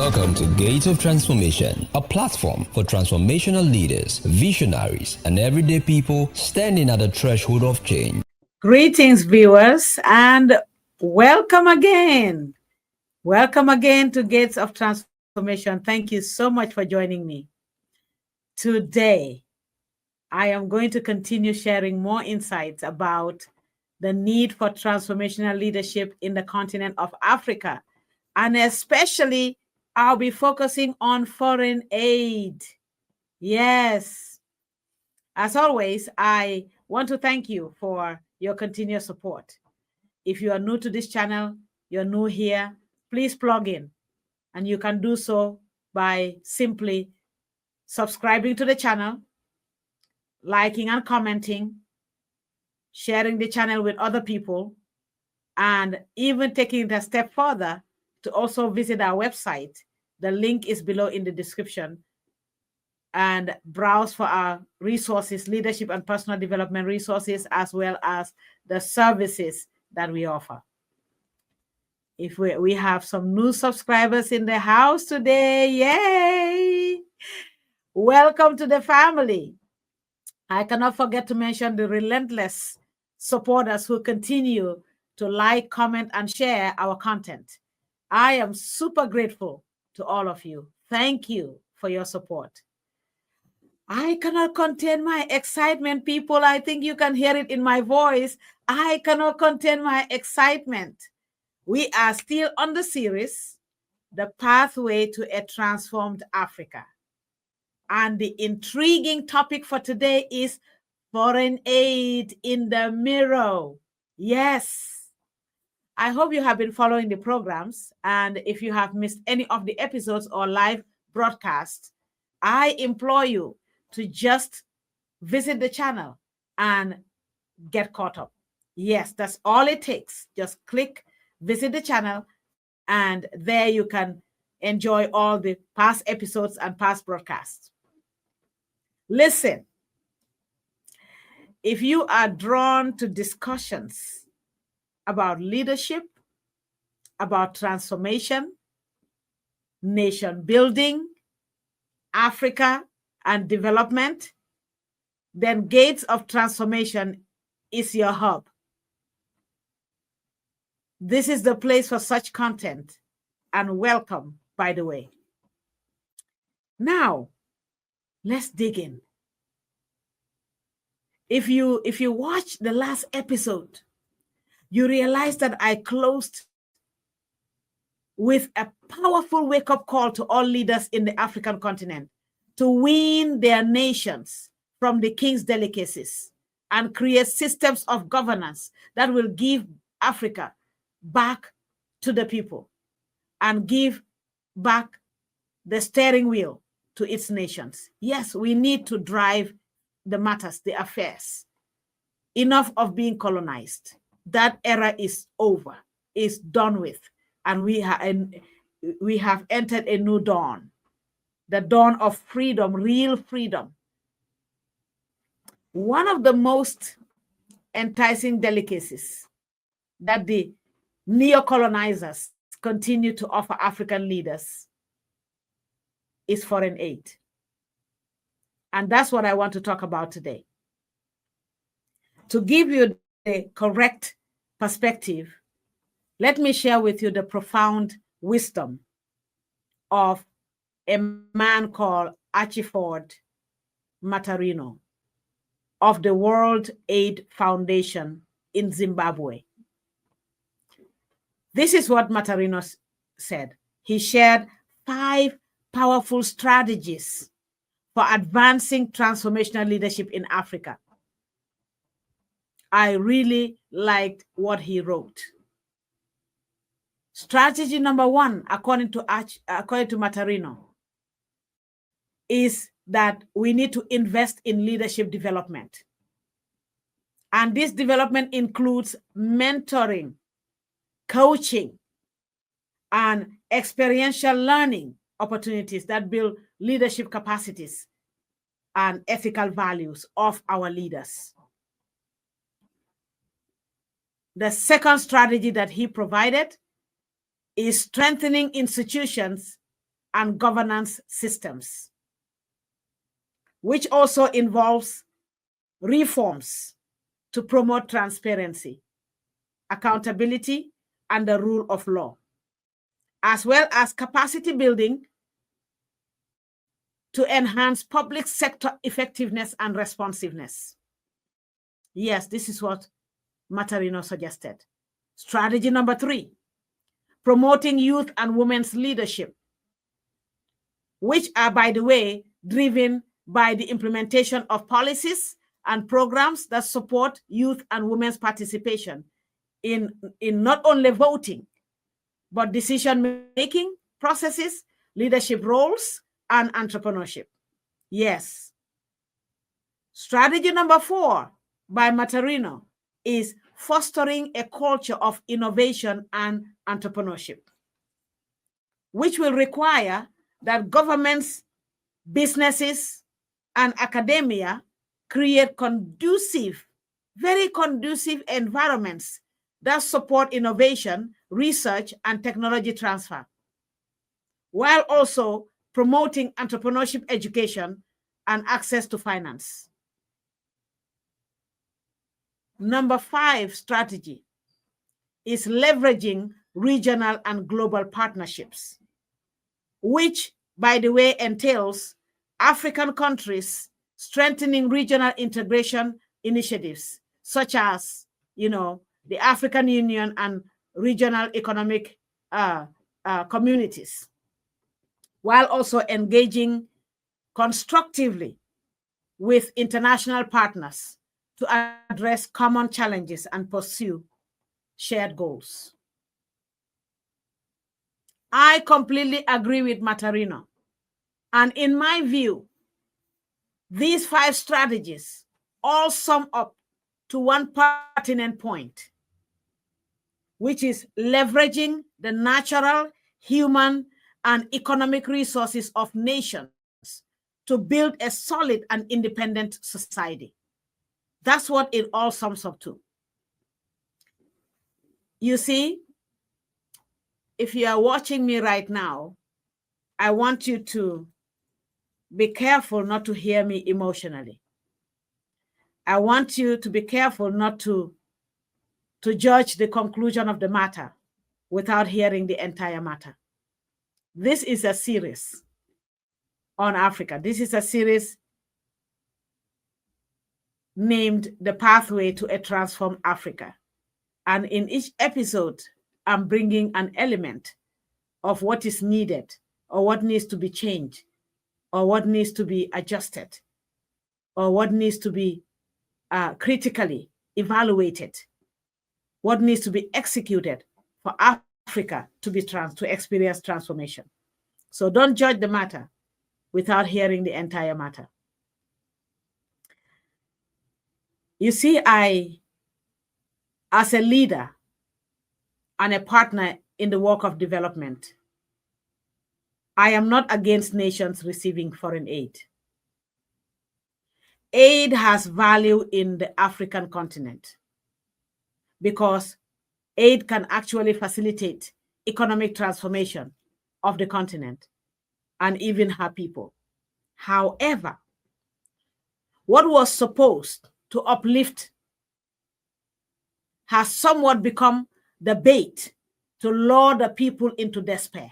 Welcome to Gates of Transformation, a platform for transformational leaders, visionaries, and everyday people standing at the threshold of change. Greetings, viewers, and welcome again. Welcome again to Gates of Transformation. Thank you so much for joining me. Today, I am going to continue sharing more insights about the need for transformational leadership in the continent of Africa. And especially, I'll be focusing on foreign aid. Yes. As always, I want to thank you for your continued support. If you are new to this channel, you're new here, please plug in. And you can do so by simply subscribing to the channel, liking and commenting, sharing the channel with other people, and even taking it a step further to also visit our website. The link is below in the description, and browse for our resources, leadership and personal development resources, as well as the services that we offer. If we have some new subscribers in the house today, yay! Welcome to the family. I cannot forget to mention the relentless supporters who continue to like, comment, and share our content. I am super grateful to all of you. Thank you for your support. I cannot contain my excitement, people. I think you can hear it in my voice. I cannot contain my excitement. We are still on the series, The Pathway to a Transformed Africa. And the intriguing topic for today is foreign aid in the mirror. Yes. I hope you have been following the programs. And if you have missed any of the episodes or live broadcasts, I implore you to just visit the channel and get caught up. Yes, that's all it takes. Just click, visit the channel, and there you can enjoy all the past episodes and past broadcasts. Listen, if you are drawn to discussions about leadership, about transformation, nation building, Africa, and development, then Gates of Transformation is your hub. This is the place for such content, and welcome, by the way. Now, let's dig in. If you watch the last episode, you realize that I closed with a powerful wake-up call to all leaders in the African continent to wean their nations from the king's delicacies and create systems of governance that will give Africa back to the people and give back the steering wheel to its nations. Yes, we need to drive the matters, the affairs. Enough of being colonized. That era is over, is done with, and we have entered a new dawn, the dawn of freedom, real freedom. One of the most enticing delicacies that the neo-colonizers continue to offer African leaders is foreign aid. And that's what I want to talk about today. To give you the correct perspective, let me share with you the profound wisdom of a man called Achiford Matarino of the World Aid Foundation in Zimbabwe. This is what Matarino said. He shared 5 powerful strategies for advancing transformational leadership in Africa. I really liked what he wrote. Strategy number 1, according to Matarino, is that we need to invest in leadership development. And this development includes mentoring, coaching, and experiential learning opportunities that build leadership capacities and ethical values of our leaders. The second strategy that he provided is strengthening institutions and governance systems, which also involves reforms to promote transparency, accountability, and the rule of law, as well as capacity building to enhance public sector effectiveness and responsiveness. Yes, this is what Matarino suggested. Strategy number 3, promoting youth and women's leadership, which are, by the way, driven by the implementation of policies and programs that support youth and women's participation in not only voting, but decision-making processes, leadership roles, and entrepreneurship. Yes. Strategy number 4 by Matarino is fostering a culture of innovation and entrepreneurship, which will require that governments, businesses, and academia create conducive, very conducive environments that support innovation, research, and technology transfer, while also promoting entrepreneurship education and access to finance. Number 5 strategy is leveraging regional and global partnerships, which, by the way, entails African countries strengthening regional integration initiatives, such as, the African Union and regional economic communities, while also engaging constructively with international partners to address common challenges and pursue shared goals. I completely agree with Matarino. And in my view, these 5 strategies all sum up to one pertinent point, which is leveraging the natural, human, and economic resources of nations to build a solid and independent society. That's what it all sums up to. You see, if you are watching me right now, I want you to be careful not to hear me emotionally. I want you to be careful not to judge the conclusion of the matter without hearing the entire matter. This is a series on Africa. This is a series named The Pathway to a Transformed Africa. And in each episode, I'm bringing an element of what is needed or what needs to be changed or what needs to be adjusted or what needs to be critically evaluated, what needs to be executed for Africa to experience transformation. So don't judge the matter without hearing the entire matter. You see, as a leader and a partner in the work of development, I am not against nations receiving foreign aid. Aid has value in the African continent because aid can actually facilitate economic transformation of the continent and even her people. However, what was supposed to uplift has somewhat become the bait to lure the people into despair.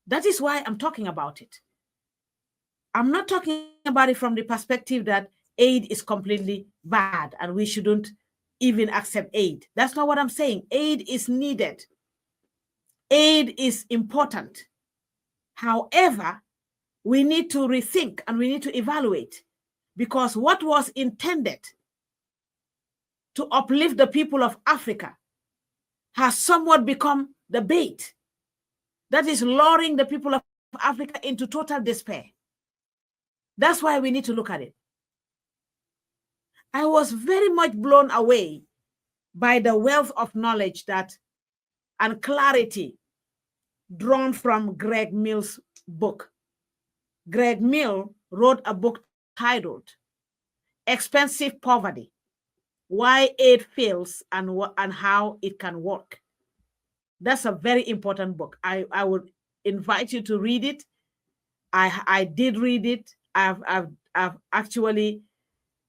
That is why I'm talking about it. I'm not talking about it from the perspective that aid is completely bad and we shouldn't even accept aid. That's not what I'm saying. Aid is needed. Aid is important. However, we need to rethink and we need to evaluate, because what was intended to uplift the people of Africa has somewhat become the bait that is luring the people of Africa into total despair. That's why we need to look at it. I was very much blown away by the wealth of knowledge and clarity drawn from Greg Mill's book. Greg Mill wrote a book titled Expensive Poverty: Why Aid Fails and How It Can Work. That's a very important book. I would invite you to read it I did read it. I've actually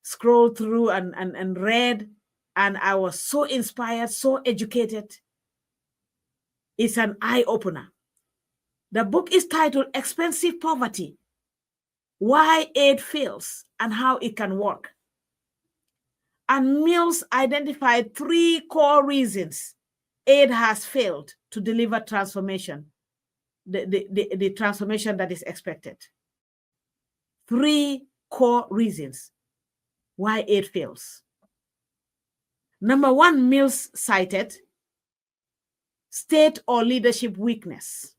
scrolled through and read, and I was so inspired, so educated. It's an eye-opener. The book is titled Expensive Poverty: Why Aid Fails and How It Can Work. And Mills identified 3 core reasons aid has failed to deliver transformation, the transformation that is expected. 3 core reasons why aid fails. Number 1, Mills cited state or leadership weakness,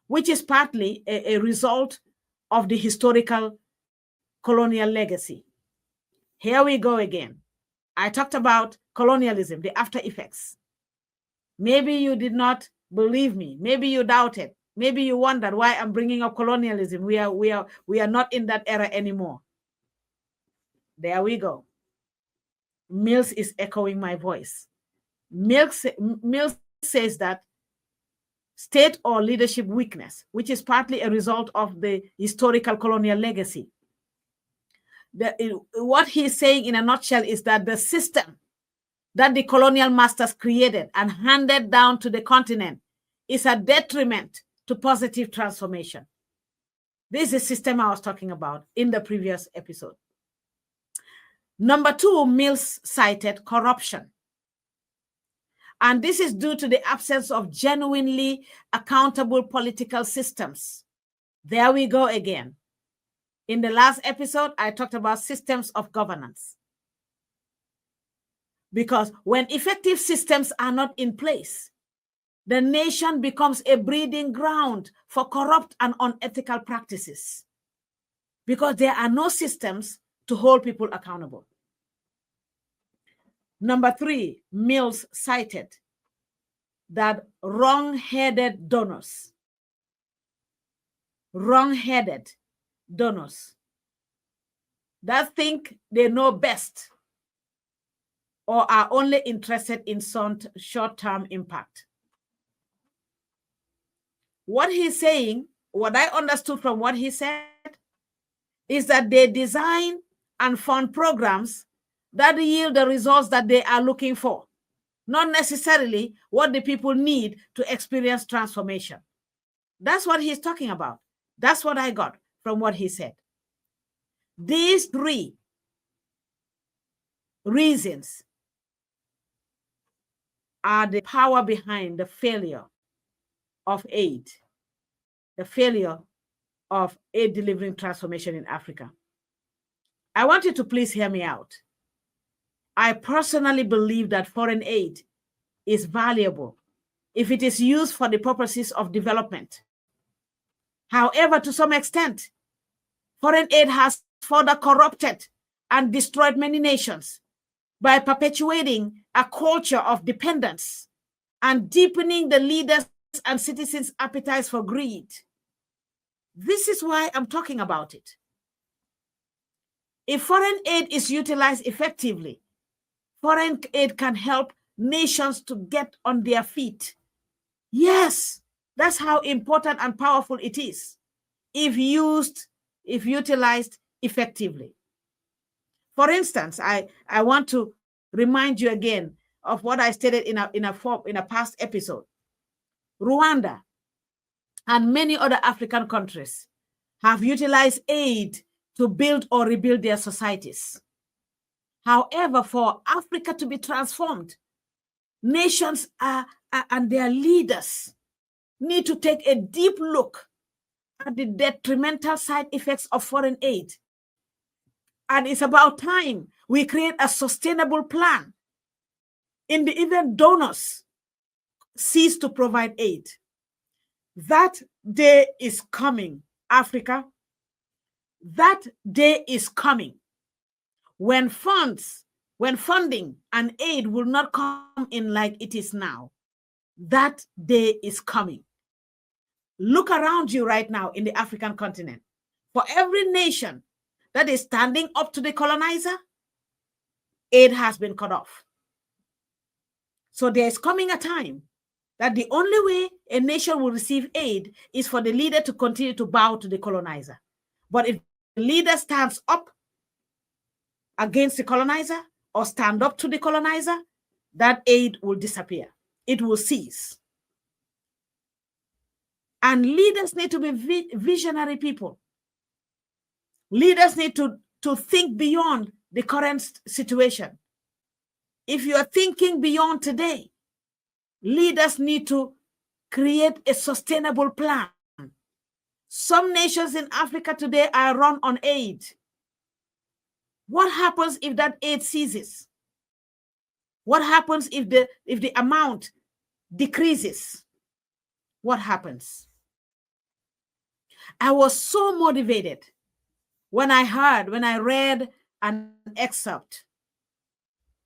which is partly a result of the historical colonial legacy. Here we go again. I talked about colonialism, the after effects. Maybe you did not believe me. Maybe you doubted. Maybe you wondered why I'm bringing up colonialism. We are not in that era anymore. There we go. Mills is echoing my voice. Mills says that state or leadership weakness, which is partly a result of the historical colonial legacy. What he's saying in a nutshell is that the system that the colonial masters created and handed down to the continent is a detriment to positive transformation. This is the system I was talking about in the previous episode. Number 2, Mills cited corruption. And this is due to the absence of genuinely accountable political systems. There we go again. In the last episode, I talked about systems of governance. Because when effective systems are not in place, the nation becomes a breeding ground for corrupt and unethical practices. Because there are no systems to hold people accountable. Number 3, Mills cited that wrong-headed donors that think they know best or are only interested in some short-term impact. What he's saying, what I understood from what he said, is that they design and fund programs that yield the results that they are looking for, not necessarily what the people need to experience transformation. That's what he's talking about. That's what I got from what he said. These 3 reasons are the power behind the failure of aid, the failure of aid delivering transformation in Africa. I want you to please hear me out. I personally believe that foreign aid is valuable if it is used for the purposes of development. However, to some extent, foreign aid has further corrupted and destroyed many nations by perpetuating a culture of dependence and deepening the leaders' and citizens' appetites for greed. This is why I'm talking about it. If foreign aid is utilized effectively, foreign aid can help nations to get on their feet. Yes, that's how important and powerful it is if utilized effectively. For instance, I want to remind you again of what I stated in a past episode. Rwanda and many other African countries have utilized aid to build or rebuild their societies. However, for Africa to be transformed, nations and their leaders need to take a deep look at the detrimental side effects of foreign aid. And it's about time we create a sustainable plan in the event donors cease to provide aid. That day is coming, Africa. That day is coming when funding and aid will not come in like it is now. That day is coming. Look around you right now in the African continent. For every nation that is standing up to the colonizer, aid has been cut off. So there is coming a time that the only way a nation will receive aid is for the leader to continue to bow to the colonizer. But if the leader stands up against the colonizer or stand up to the colonizer, that aid will disappear. It will cease. And leaders need to be visionary people. Leaders need to think beyond the current situation. If you are thinking beyond today, leaders need to create a sustainable plan. Some nations in Africa today are run on aid. What happens if that aid ceases? What happens if the amount decreases? What happens? I was so motivated when I read an excerpt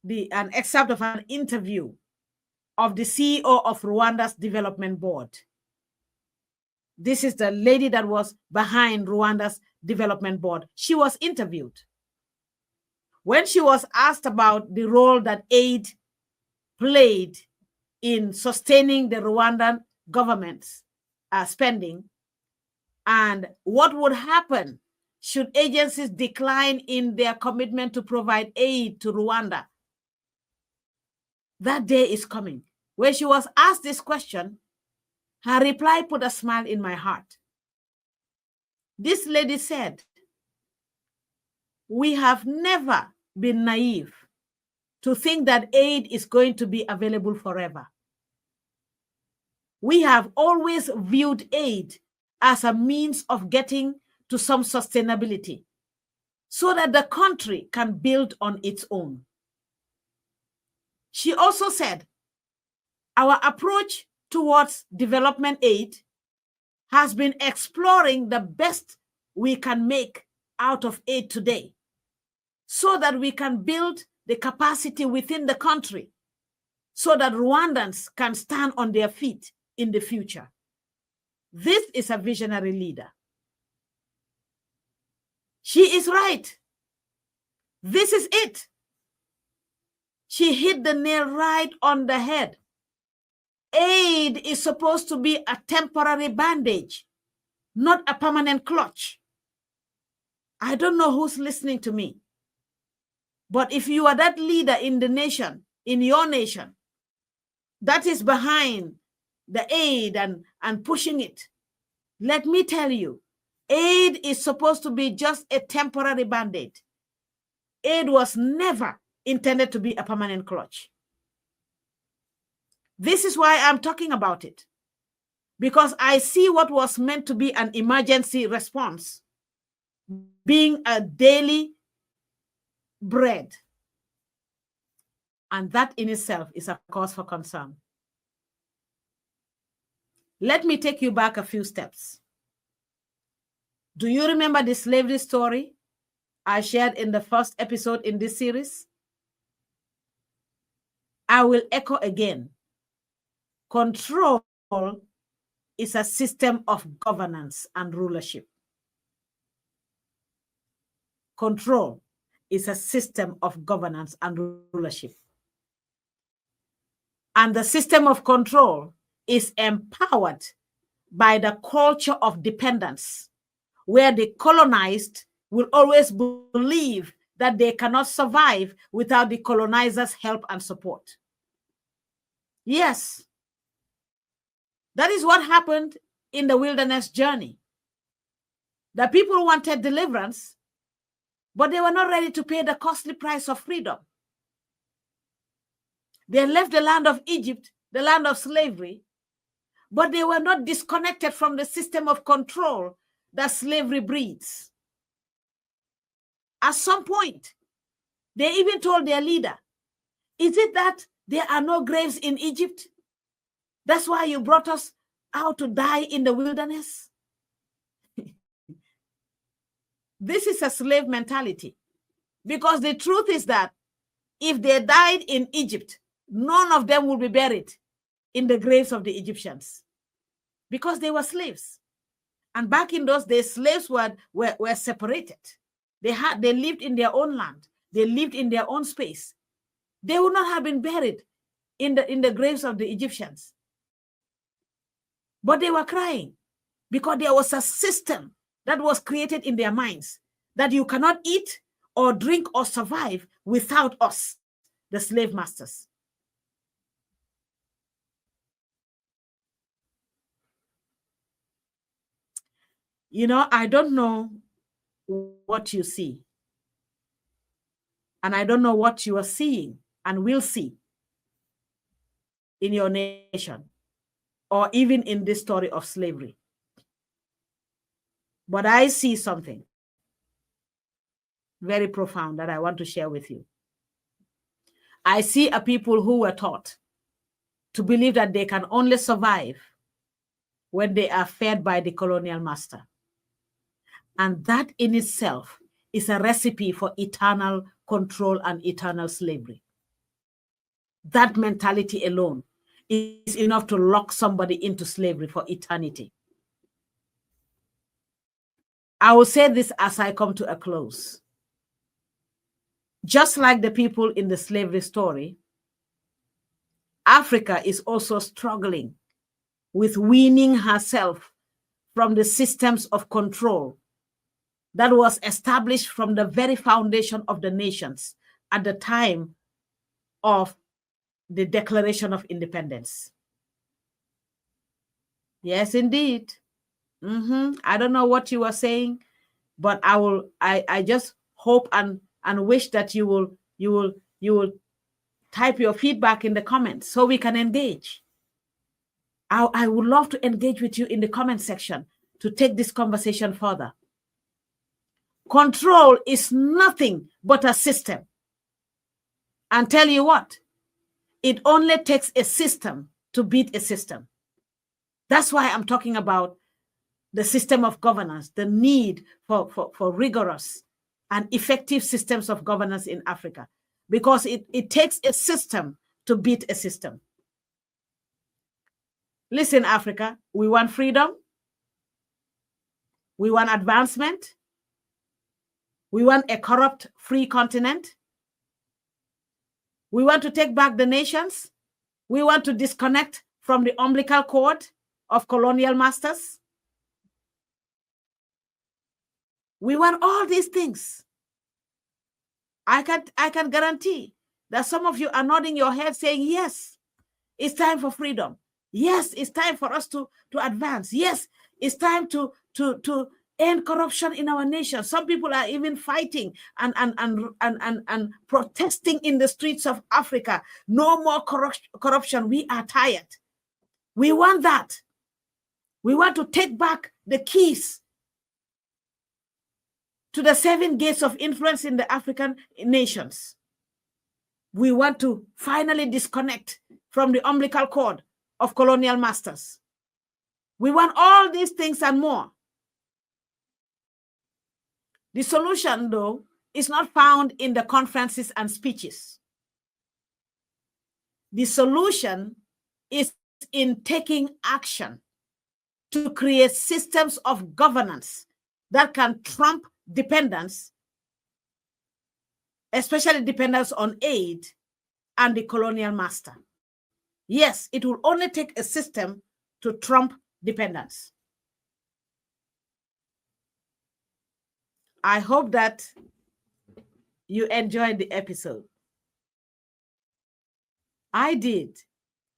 of an interview of the CEO of Rwanda's development board. This is the lady that was behind Rwanda's development board. She was interviewed. When she was asked about the role that aid played in sustaining the Rwandan government's spending and what would happen should agencies decline in their commitment to provide aid to Rwanda, that day is coming. When she was asked this question, her reply put a smile in my heart. This lady said, "We have never been naive to think that aid is going to be available forever. We have always viewed aid as a means of getting to some sustainability so that the country can build on its own." She also said, "Our approach towards development aid has been exploring the best we can make out of aid today so that we can build the capacity within the country so that Rwandans can stand on their feet in the future." This is a visionary leader. She is right. This is it. She hit the nail right on the head. Aid is supposed to be a temporary bandage, not a permanent clutch. I don't know who's listening to me, but if you are that leader in the nation, in your nation, that is behind the aid and pushing it, let me tell you, aid is supposed to be just a temporary band-aid. Aid was never intended to be a permanent clutch. This is why I'm talking about it, because I see what was meant to be an emergency response being a daily bread. And that in itself is a cause for concern. Let me take you back a few steps. Do you remember the slavery story I shared in the first episode in this series? I will echo again. Control is a system of governance and rulership. Control is a system of governance and rulership. And the system of control is empowered by the culture of dependence, where the colonized will always believe that they cannot survive without the colonizer's help and support. Yes, that is what happened in the wilderness journey. The people wanted deliverance, but they were not ready to pay the costly price of freedom. They left the land of Egypt, the land of slavery, but they were not disconnected from the system of control that slavery breeds. At some point, they even told their leader, "Is it that there are no graves in Egypt? That's why you brought us out to die in the wilderness?" This is a slave mentality, because the truth is that if they died in Egypt, none of them will be buried in the graves of the Egyptians, because they were slaves. And back in those days, slaves were separated. They lived in their own land. They lived in their own space. They would not have been buried in the graves of the Egyptians. But they were crying because there was a system that was created in their minds that you cannot eat or drink or survive without us, the slave masters. You know, I don't know what you see. And I don't know what you are seeing and will see in your nation or even in this story of slavery. But I see something very profound that I want to share with you. I see a people who were taught to believe that they can only survive when they are fed by the colonial master. And that in itself is a recipe for eternal control and eternal slavery. That mentality alone is enough to lock somebody into slavery for eternity. I will say this as I come to a close. Just like the people in the slavery story, Africa is also struggling with weaning herself from the systems of control that was established from the very foundation of the nations at the time of the Declaration of Independence. Yes, indeed. I don't know what you are saying, but I just hope and wish that you will type your feedback in the comments so we can engage. I would love to engage with you in the comment section to take this conversation further. Control is nothing but a system. And tell you what, it only takes a system to beat a system. That's why I'm talking about the system of governance, the need for rigorous and effective systems of governance in Africa, because it takes a system to beat a system. Listen, Africa, we want freedom. We want advancement. We want a corrupt-free continent. We want to take back the nations. We want to disconnect from the umbilical cord of colonial masters. We want all these things. I can guarantee that some of you are nodding your head saying, yes, it's time for freedom. Yes, it's time for us to advance. Yes, it's time to end corruption in our nation. Some people are even fighting and protesting in the streets of Africa. No more corruption. We are tired. We want that. We want to take back the keys to the 7 gates of influence in the African nations. We want to finally disconnect from the umbilical cord of colonial masters. We want all these things and more. The solution, though, is not found in the conferences and speeches. The solution is in taking action to create systems of governance that can trump dependence, especially dependence on aid and the colonial master. Yes, it will only take a system to trump dependence. I hope that you enjoyed the episode. I did.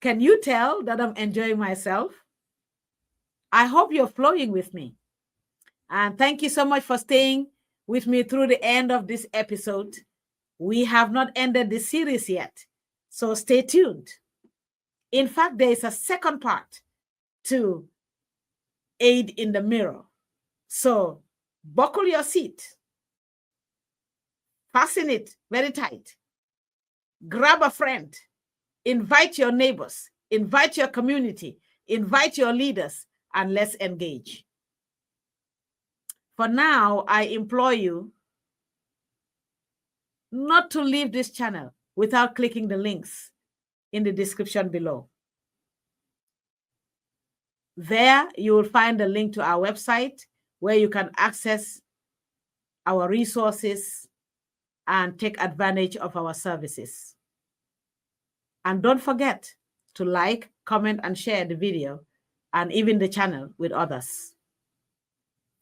Can you tell that I'm enjoying myself? I hope you're flowing with me. And thank you so much for staying with me through the end of this episode. We have not ended the series yet, so stay tuned. In fact, there is a second part to Aid in the Mirror. So buckle your seat, fasten it very tight, grab a friend, invite your neighbors, invite your community, invite your leaders, and let's engage. For now, I implore you not to leave this channel without clicking the links in the description below. There, you will find the link to our website where you can access our resources and take advantage of our services. And don't forget to like, comment, and share the video and even the channel with others.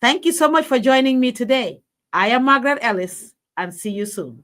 Thank you so much for joining me today. I am Margaret Ellis, and see you soon.